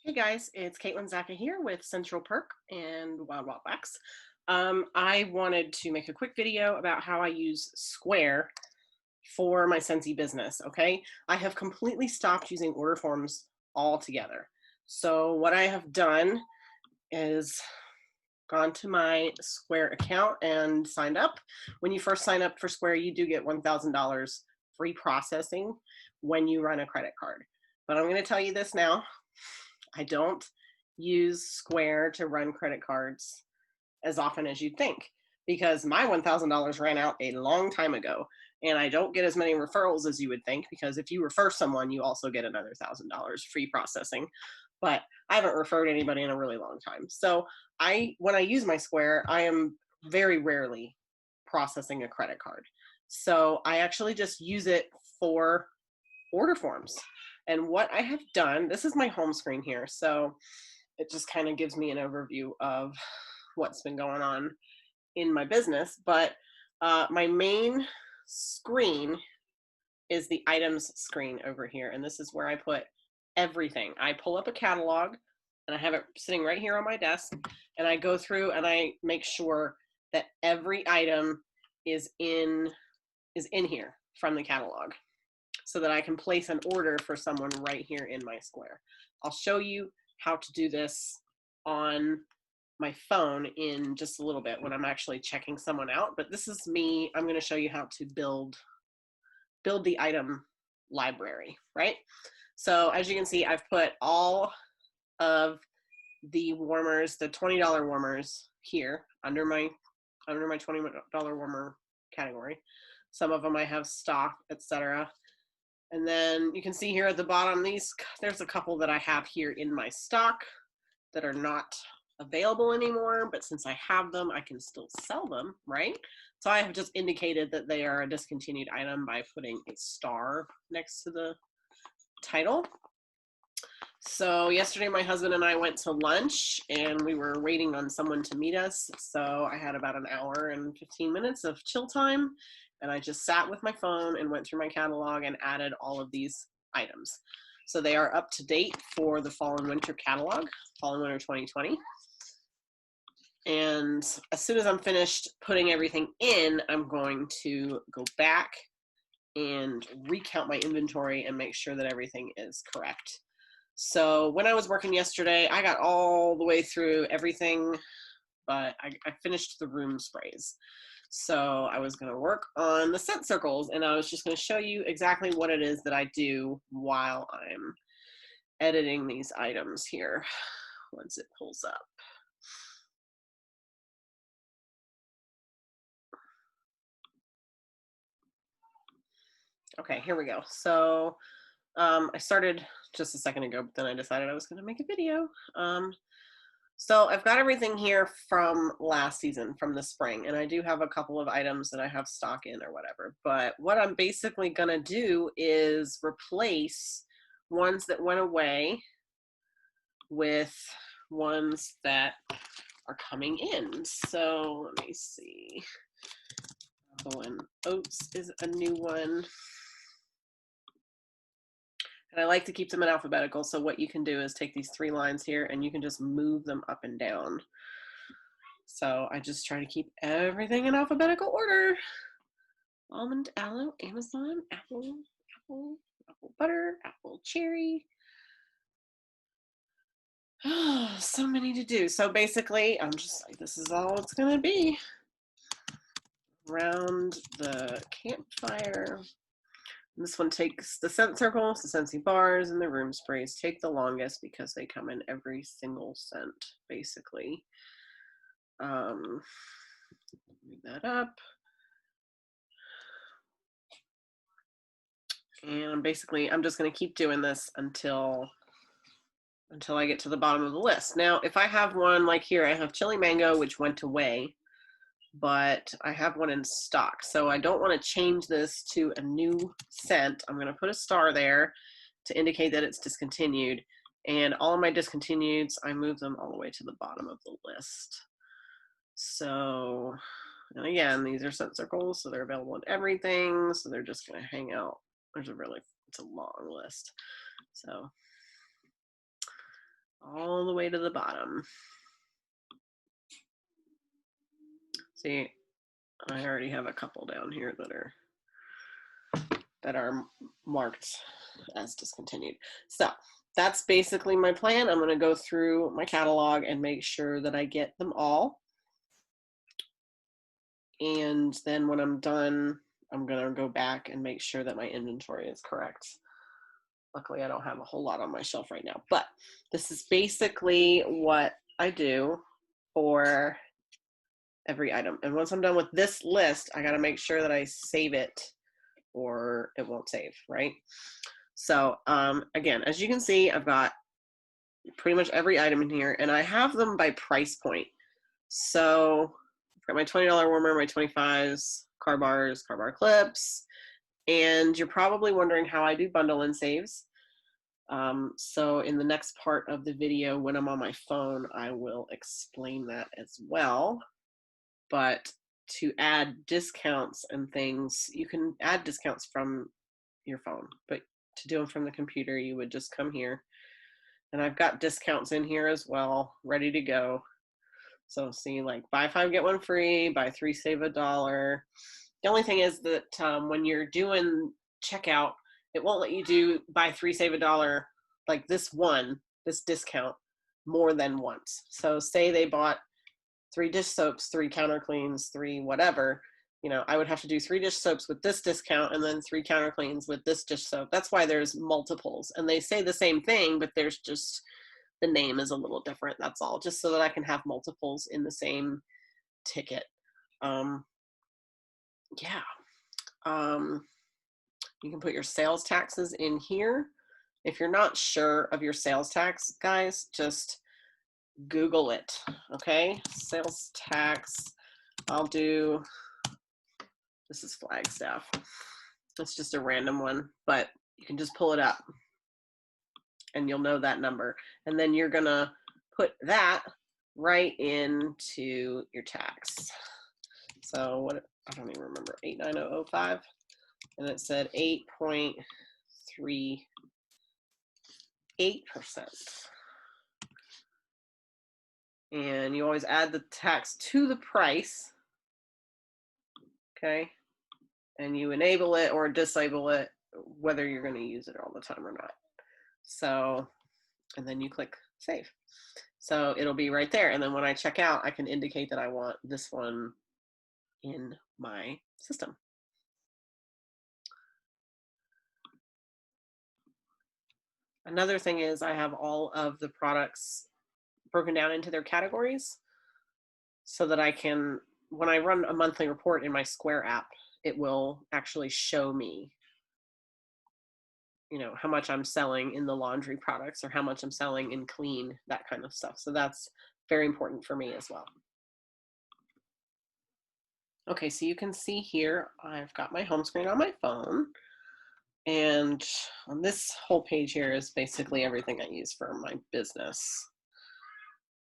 Hey guys, it's Caitlin Zaka here with ScentralPerk and Wild Wild Wax. I wanted to make a quick video about how I use Square for my Scentsy business. Okay, I have completely stopped using order forms altogether. So what I have done is gone to my Square account and signed up. When you first sign up for Square, you do get $1,000 free processing when you run a credit card. But I'm going to tell you this now. I don't use Square to run credit cards as often as you'd think because my $1,000 ran out a long time ago, and I don't get as many referrals as you would think because if you refer someone, you also get another $1,000 free processing. But I haven't referred anybody in a really long time. So when I use my Square, I am very rarely processing a credit card. So I actually just use it for order forms. And what I have done, this is my home screen here, so it just kind of gives me an overview of what's been going on in my business. But my main screen is the items screen over here, and this is where I put everything. I pull up a catalog, and I have it sitting right here on my desk, and I go through and I make sure that every item is in here from the catalog, so that I can place an order for someone right here in my Square. I'll show you how to do this on my phone in just a little bit when I'm actually checking someone out, but this is me. I'm going to show you how to build the item library, right? So as you can see, I've put all of the warmers, the $20 warmers here under my $20 warmer category. Some of them I have stock, etc. And then you can see here at the bottom, there's a couple that I have here in my stock that are not available anymore, but since I have them, I can still sell them, right? So I have just indicated that they are a discontinued item by putting a star next to the title. So yesterday, my husband and I went to lunch and we were waiting on someone to meet us. So I had about an hour and 15 minutes of chill time. And I just sat with my phone and went through my catalog and added all of these items. So they are up to date for the fall and winter catalog, fall and winter 2020. And as soon as I'm finished putting everything in, I'm going to go back and recount my inventory and make sure that everything is correct. So when I was working yesterday, I got all the way through everything, but I finished the room sprays. So I was going to work on the scent circles, and I was just going to show you exactly what it is that I do while I'm editing these items here once it pulls up. Okay, here we go. So I started just a second ago, but then I decided I was going to make a video. So I've got everything here from last season, from the spring, and I do have a couple of items that I have stock in or whatever. But what I'm basically going to do is replace ones that went away with ones that are coming in. So let me see. Apple and Oats is a new one. And I like to keep them in alphabetical, so what you can do is take these 3 lines here and you can just move them up and down. So I just try to keep everything in alphabetical order. Almond, aloe, Amazon, apple butter, apple cherry. Oh, so many to do. So basically, I'm just like, this is all it's gonna be. Around the campfire. This one takes the scent circles, the Scentsy bars, and the room sprays take the longest because they come in every single scent, basically. Move that up. And basically, I'm just going to keep doing this until I get to the bottom of the list. Now, if I have one like here, I have chili mango, which went away, but I have one in stock. So I don't want to change this to a new scent. I'm going to put a star there to indicate that it's discontinued. And all of my discontinueds, I move them all the way to the bottom of the list. So, and again, these are scent circles, so they're available in everything. So they're just going to hang out. It's a long list. So all the way to the bottom. See, I already have a couple down here that are marked as discontinued. So that's basically my plan. I'm going to go through my catalog and make sure that I get them all. And then when I'm done, I'm going to go back and make sure that my inventory is correct. Luckily, I don't have a whole lot on my shelf right now, but this is basically what I do for every item. And once I'm done with this list, I got to make sure that I save it or it won't save, right? So again, as you can see, I've got pretty much every item in here, and I have them by price point. So I've got my $20 warmer, my 25s, car bars, car bar clips, and you're probably wondering how I do bundle and saves. So in the next part of the video, when I'm on my phone, I will explain that as well. But to add discounts and things, you can add discounts from your phone, but to do them from the computer, you would just come here. And I've got discounts in here as well, ready to go. So see, like buy 5, get 1 free, buy 3, save $1. The only thing is that when you're doing checkout, it won't let you do buy 3, save $1, like this discount more than once. So say they bought 3 dish soaps, 3 counter cleans, 3 whatever, you know, I would have to do 3 dish soaps with this discount and then 3 counter cleans with this dish soap. That's why there's multiples, and they say the same thing, but there's just, the name is a little different. That's all, just so that I can have multiples in the same ticket. Yeah. You can put your sales taxes in here. If you're not sure of your sales tax, guys, just Google it, okay? Sales tax, I'll do, this is Flagstaff. It's just a random one, but you can just pull it up and you'll know that number. And then you're gonna put that right into your tax. So what, I don't even remember, 89005, and it said 8.38%. And you always add the tax to the price, okay? And you enable it or disable it, whether you're gonna use it all the time or not. So, and then you click save. So it'll be right there. And then when I check out, I can indicate that I want this one in my system. Another thing is I have all of the products broken down into their categories so that I can, when I run a monthly report in my Square app, it will actually show me, you know, how much I'm selling in the laundry products or how much I'm selling in clean, that kind of stuff. So that's very important for me as well. Okay, so you can see here, I've got my home screen on my phone. And on this whole page here is basically everything I use for my business,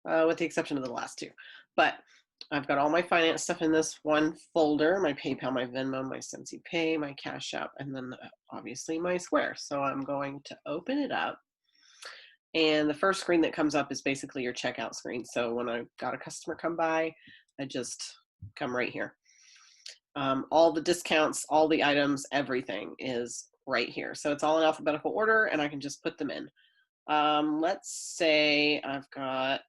with the exception of the last 2. But I've got all my finance stuff in this one folder, my PayPal, my Venmo, my Scentsy Pay, my Cash App, and then obviously my Square. So I'm going to open it up. And the first screen that comes up is basically your checkout screen. So when I've got a customer come by, I just come right here. All the discounts, all the items, everything is right here. So it's all in alphabetical order and I can just put them in. Let's say I've got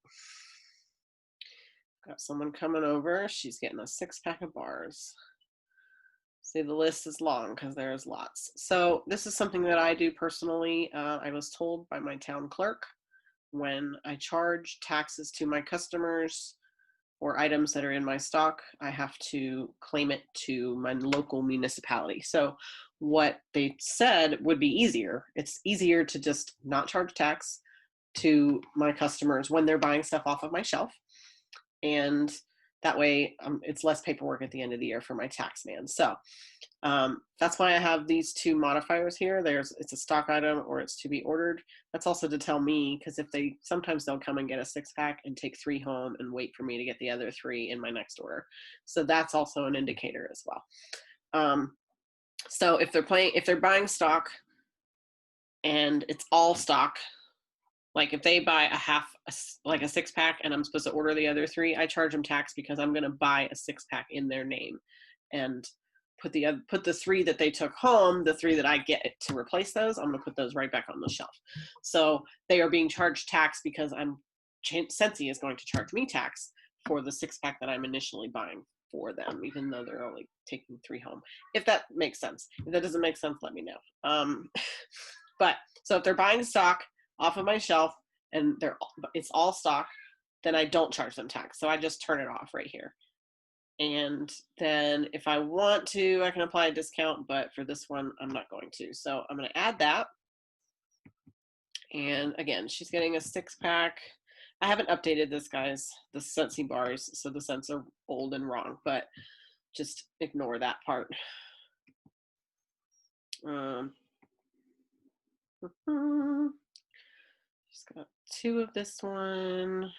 someone coming over. She's getting a 6-pack of bars. See, the list is long because there's lots. So this is something that I do personally. I was told by my town clerk, when I charge taxes to my customers or items that are in my stock, I have to claim it to my local municipality. So what they said would be easier. It's easier to just not charge tax to my customers when they're buying stuff off of my shelf. And that way it's less paperwork at the end of the year for my tax man. So that's why I have these 2 modifiers here. It's a stock item or it's to be ordered. That's also to tell me, because if sometimes they'll come and get a 6-pack and take 3 home and wait for me to get the other 3 in my next order. So that's also an indicator as well. So if they're buying stock and it's all stock, Like if they buy like a 6-pack and I'm supposed to order the other 3, I charge them tax because I'm going to buy a 6-pack in their name and put the 3 that they took home, the 3 that I get to replace those, I'm going to put those right back on the shelf. So they are being charged tax because Scentsy is going to charge me tax for the 6-pack that I'm initially buying for them, even though they're only taking 3 home. If that makes sense. If that doesn't make sense, let me know. But so if they're buying stock off of my shelf and it's all stock, then I don't charge them tax. So I just turn it off right here. And then if I want to, I can apply a discount, but for this one, I'm not going to. So I'm going to add that. And again, she's getting a 6-pack. I haven't updated this, guys, the Scentsy bars, so the scents are old and wrong, but just ignore that part. She's got 2 of this one.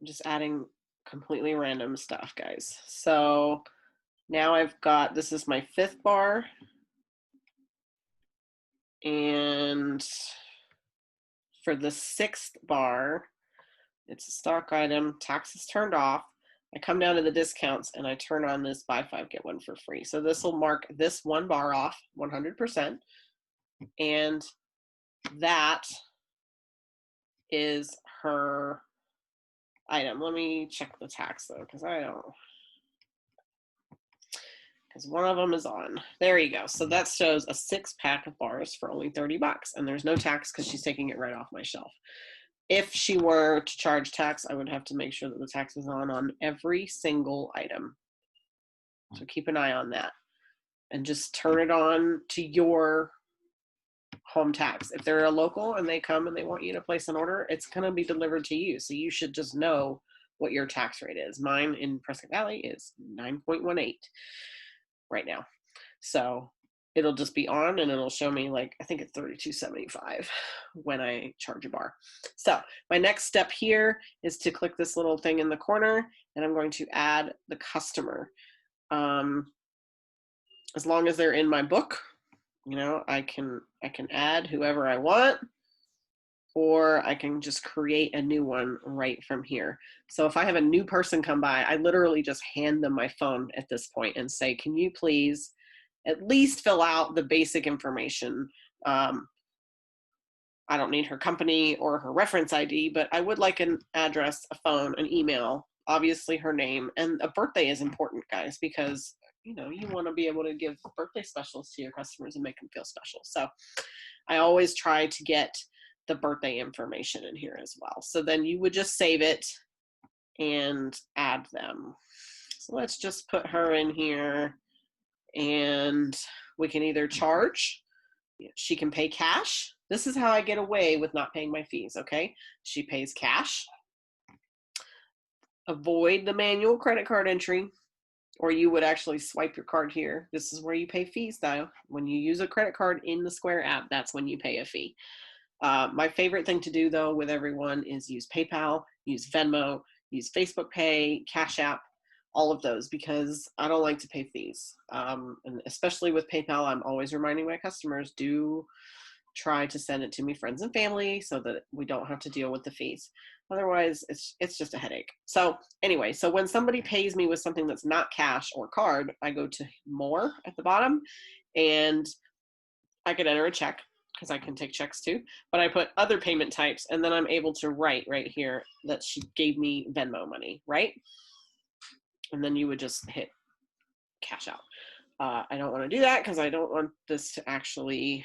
I'm just adding completely random stuff, guys. So now I've got, this is my 5th bar. And for the 6th bar, it's a stock item, tax is turned off. I come down to the discounts and I turn on this buy 5, get 1 for free. So this will mark this 1 bar off 100%. And that is her item. Let me check the tax though, because one of them is on. There you go. So that shows a 6-pack of bars for only $30, and there's no tax because she's taking it right off my shelf. If she were to charge tax, I would have to make sure that the tax is on every single item. So keep an eye on that and just turn it on to your home tax. If they're a local and they come and they want you to place an order, it's going to be delivered to you. So you should just know what your tax rate is. Mine in Prescott Valley is 9.18 right now. So it'll just be on and it'll show me, like, I think it's $32.75 when I charge a bar. So my next step here is to click this little thing in the corner and I'm going to add the customer. As long as they're in my book, you know, I can add whoever I want, or I can just create a new one right from here. So if I have a new person come by, I literally just hand them my phone at this point and say, can you please at least fill out the basic information? I don't need her company or her reference ID, but I would like an address, a phone, an email, obviously her name, and a birthday is important, guys, because you know, you want to be able to give birthday specials to your customers and make them feel special. So I always try to get the birthday information in here as well. So then you would just save it and add them. So let's just put her in here and we can either charge, she can pay cash. This is how I get away with not paying my fees, okay? She pays cash. Avoid the manual credit card entry, or you would actually swipe your card here. This is where you pay fees though. When you use a credit card in the Square app, that's when you pay a fee. My favorite thing to do though with everyone is use PayPal, use Venmo, use Facebook Pay, Cash App, all of those, because I don't like to pay fees. And especially with PayPal, I'm always reminding my customers, do try to send it to me friends and family so that we don't have to deal with the fees. Otherwise, it's just a headache. So anyway, so when somebody pays me with something that's not cash or card, I go to more at the bottom and I could enter a check because I can take checks too, but I put other payment types and then I'm able to write right here that she gave me Venmo money, right? And then you would just hit cash out. I don't want to do that because I don't want this to actually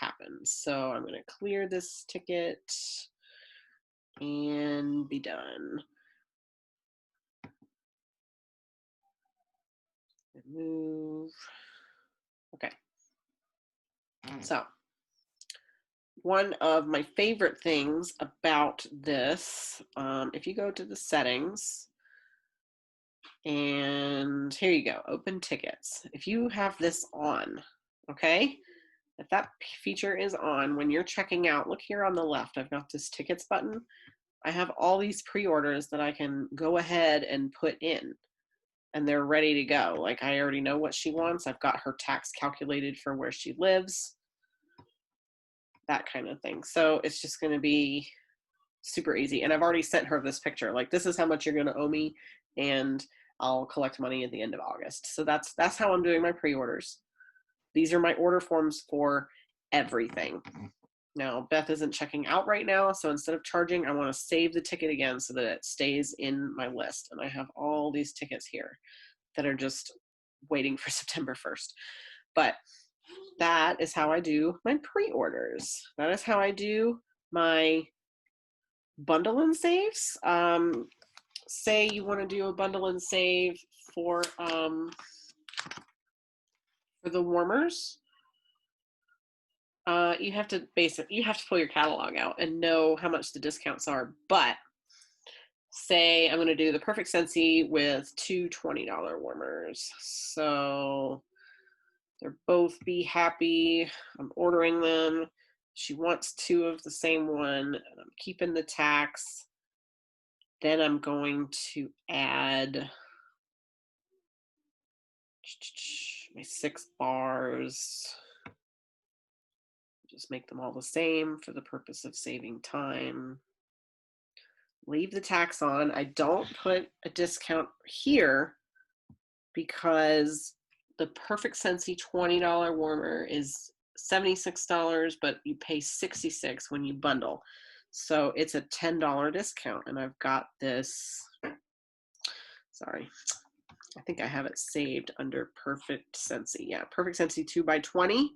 happen. So I'm going to clear this ticket and be done. Move. Okay. So one of my favorite things about this, if you go to the settings, and here you go, open tickets. If you have this on, okay, if that feature is on, when you're checking out, look here on the left, I've got this tickets button. I have all these pre-orders that I can go ahead and put in and they're ready to go. Like I already know what she wants. I've got her tax calculated for where she lives. that kind of thing. So it's just going to be super easy. And I've already sent her this picture. Like, this is how much you're going to owe me, and I'll collect money at the end of August. So that's how I'm doing my pre-orders. These are my order forms for everything. Now, Beth isn't checking out right now, so instead of charging, I want to save the ticket again so that it stays in my list. And I have all these tickets here that are just waiting for September 1st. But that is how I do my pre-orders. That is how I do my bundle and saves. Say you want to do a bundle and save for the warmers. You have to pull your catalog out and know how much the discounts are. But say I'm going to do the Perfect Scentsy with two $20 warmers. So they're both Be Happy. I'm ordering them. She wants two of the same one, and I'm keeping the tax. Then I'm going to add my 6 bars. Just make them all the same for the purpose of saving time. Leave the tax on. I don't put a discount here because the Perfect Scentsy $20 warmer is $76, but you pay $66 when you bundle. So it's a $10 discount, and I've got this, sorry, I think I have it saved under Perfect Scentsy. Yeah, Perfect Scentsy 2x20,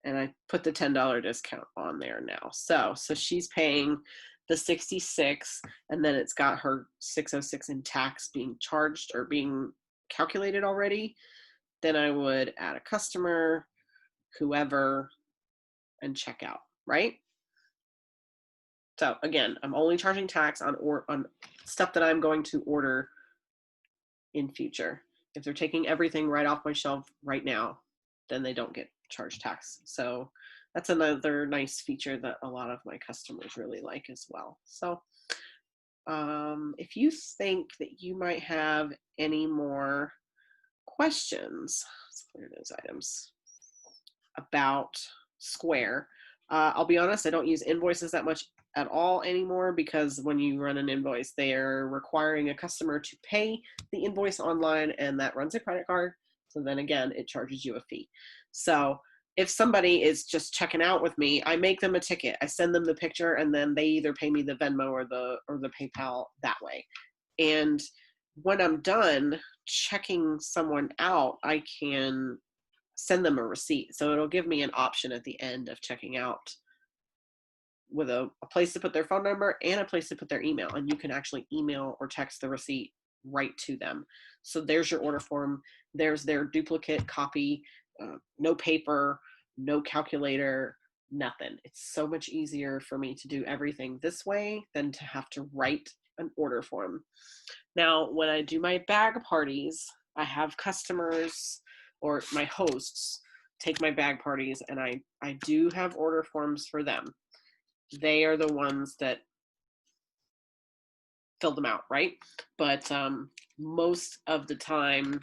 and I put the $10 discount on there now. So she's paying the $66, and then it's got her $606 in tax being charged or being calculated already. Then I would add a customer, whoever, and check out, right? So again, I'm only charging tax on stuff that I'm going to order in future. If they're taking everything right off my shelf right now, then they don't get charged tax. So that's another nice feature that a lot of my customers really like as well. So if you think that you might have any more questions, let's clear those items, about Square. I'll be honest, I don't use invoices that much at all anymore, because when you run an invoice, they're requiring a customer to pay the invoice online, and that runs a credit card. So then again, it charges you a fee. So if somebody is just checking out with me, I make them a ticket. I send them the picture, and then they either pay me the Venmo or the PayPal that way. And when I'm done checking someone out, I can send them a receipt. So it'll give me an option at the end of checking out with a place to put their phone number and a place to put their email. And you can actually email or text the receipt right to them. So there's your order form. There's their duplicate copy, no paper, no calculator, nothing. It's so much easier for me to do everything this way than to have to write an order form. Now, when I do my bag parties, I have customers or my hosts take my bag parties, and I do have order forms for them. They are the ones that fill them out, right? But most of the time,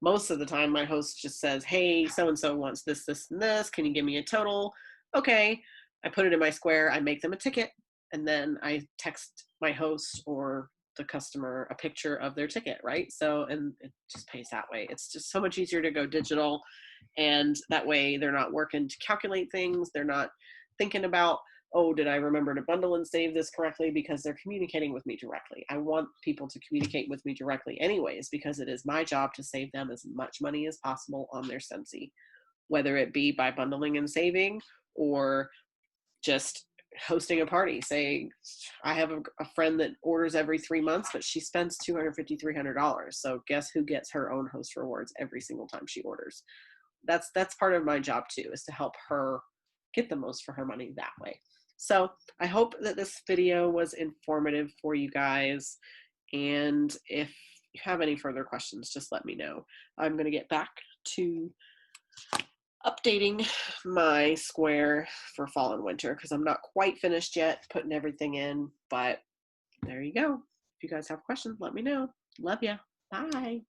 my host just says, hey, so-and-so wants this, this, and this. Can you give me a total? Okay. I put it in my Square. I make them a ticket, and then I text my host or the customer a picture of their ticket, right? So, and it just pays that way. It's just so much easier to go digital, and that way they're not working to calculate things. They're not thinking about, oh, did I remember to bundle and save this correctly? Because they're communicating with me directly. I want people to communicate with me directly anyways, because it is my job to save them as much money as possible on their Scentsy, whether it be by bundling and saving or just hosting a party. Say I have a friend that orders every 3 months, but she spends $250, $300. So guess who gets her own host rewards every single time she orders? That's part of my job too, is to help her get the most for her money that way. So I hope that this video was informative for you guys. And if you have any further questions, just let me know. I'm going to get back to updating my Square for fall and winter, because I'm not quite finished yet putting everything in, but there you go. If you guys have questions, let me know. Love ya. Bye.